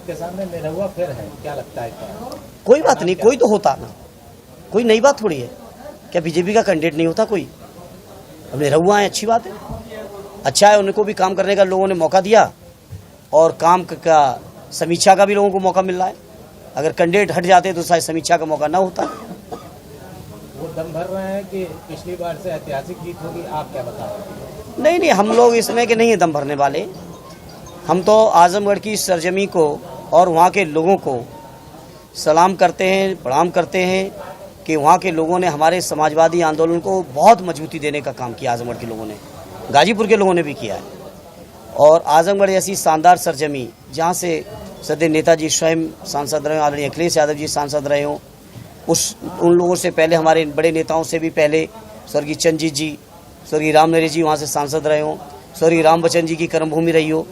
आपके सामने निरहुआ फिर है, क्या लगता है क्या? कोई बात नहीं, कोई तो होता ना, कोई नई बात थोड़ी है। क्या बीजेपी का कैंडिडेट नहीं होता कोई? अब निरहुआ है, अच्छी बात है, अच्छा है, उनको भी काम करने का लोगों ने मौका दिया और काम का समीक्षा का भी लोगों को मौका मिल रहा है। अगर कैंडिडेट हट जाते तो शायद समीक्षा का मौका ना होता। वो दम भर रहे हैं कि पिछली बार से ऐतिहासिक जीत होगी, आप क्या बता रहे हैं? नहीं, हम लोग इसमें के नहीं है दम भरने वाले। हम तो आजमगढ़ की सरजमी को और वहाँ के लोगों को सलाम करते हैं, प्रणाम करते हैं कि वहाँ के लोगों ने हमारे समाजवादी आंदोलन को बहुत मजबूती देने का काम किया। आजमगढ़ के लोगों ने, गाजीपुर के लोगों ने भी किया है। और आजमगढ़ जैसी शानदार सरजमी जहाँ से सदैव नेताजी स्वयं सांसद रहे, आदरणीय अखिलेश यादव जी सांसद रहे हों, उन लोगों से पहले, हमारे बड़े नेताओं से भी पहले स्वर्गीय चंद्रजीत जी, स्वर्गीय रामनरेश जी वहाँ से सांसद रहे हों, स्वर्गीय राम बच्चन जी की कर्मभूमि रही हो,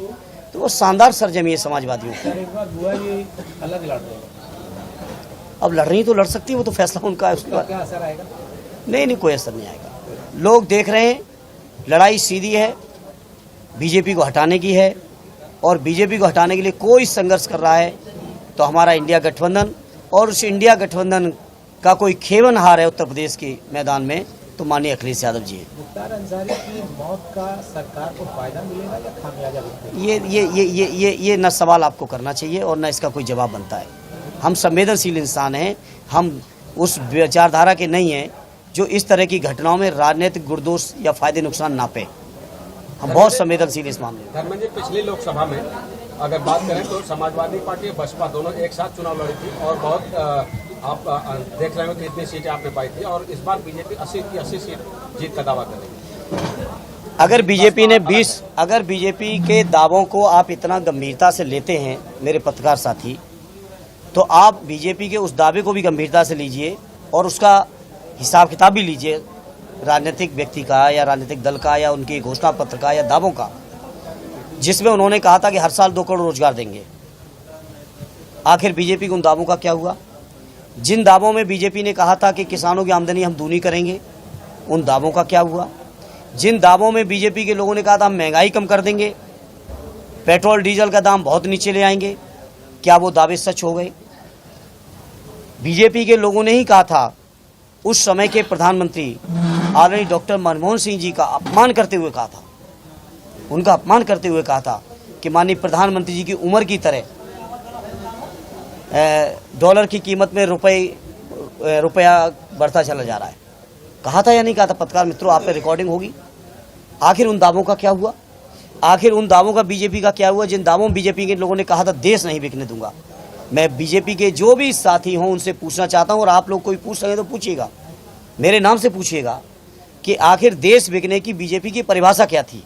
तो वो शानदार सरजमी है समाजवादियों की। एक बार बुआ जी अलग लड़ रहे हैं, अब लड़ रही तो लड़ सकती है, वो तो फैसला उनका है, उसके बाद क्या असर आएगा? नहीं, कोई असर नहीं आएगा। लोग देख रहे हैं, लड़ाई सीधी है, बीजेपी को हटाने की है, और बीजेपी को हटाने के लिए कोई संघर्ष कर रहा है तो हमारा इंडिया गठबंधन, और उस इंडिया गठबंधन का कोई खेवनहार है उत्तर प्रदेश के मैदान में तो माननीय अखिलेश यादव जी है। मुख्तार अंसारी की मौत का सरकार को फायदा मिलेगा या खामियाजा मिलेगा? ये न सवाल आपको करना चाहिए और न इसका कोई जवाब बनता है। हम संवेदनशील इंसान हैं, हम उस विचारधारा के नहीं हैं जो इस तरह की घटनाओं में राजनीतिक गुरदोष या फायदे नुकसान नापे। हम बहुत संवेदनशील इस मामले में। धर्मेंद्र जी, पिछली लोकसभा में अगर बात करें तो समाजवादी पार्टी और बसपा दोनों एक साथ चुनाव लड़ी थी और बहुत आप देख रहे हो कि इतनी सीटें आपने पाई थी, और इस बार बीजेपी 80 की 80 सीट जीत का दावा करेगी। अगर बीजेपी के दावों को आप इतना गंभीरता से लेते हैं मेरे पत्रकार साथी, तो आप बीजेपी के उस दावे को भी गंभीरता से लीजिए और उसका हिसाब किताब भी लीजिए, राजनीतिक व्यक्ति का या राजनीतिक दल का या उनके घोषणा पत्र का या दावों का, जिसमें उन्होंने कहा था कि हर साल 2 करोड़ रोजगार देंगे। आखिर बीजेपी के उन दावों का क्या हुआ? जिन दावों में बीजेपी ने कहा था कि किसानों की आमदनी हम दूनी करेंगे, उन दावों का क्या हुआ? जिन दावों में बीजेपी के लोगों ने कहा था हम महंगाई कम कर देंगे, पेट्रोल डीजल का दाम बहुत नीचे ले आएंगे, क्या वो दावे सच हो गए? बीजेपी के लोगों ने ही कहा था, उस समय के प्रधानमंत्री आदरणीय डॉक्टर मनमोहन सिंह जी का अपमान करते हुए कहा था, उनका अपमान करते हुए कहा था कि माननीय प्रधानमंत्री जी की उम्र की तरह डॉलर की कीमत में रुपया बढ़ता चला जा रहा है। कहा था या नहीं कहा था? पत्रकार मित्रों, आप पे रिकॉर्डिंग होगी। आखिर उन दावों का क्या हुआ? आखिर उन दावों का बीजेपी का क्या हुआ जिन दावों बीजेपी के लोगों ने कहा था देश नहीं बिकने दूंगा? मैं बीजेपी के जो भी साथी हों उनसे पूछना चाहता हूं, और आप लोग कोई पूछ सकें तो पूछिएगा, मेरे नाम से पूछिएगा कि आखिर देश बिकने की बीजेपी की परिभाषा क्या थी।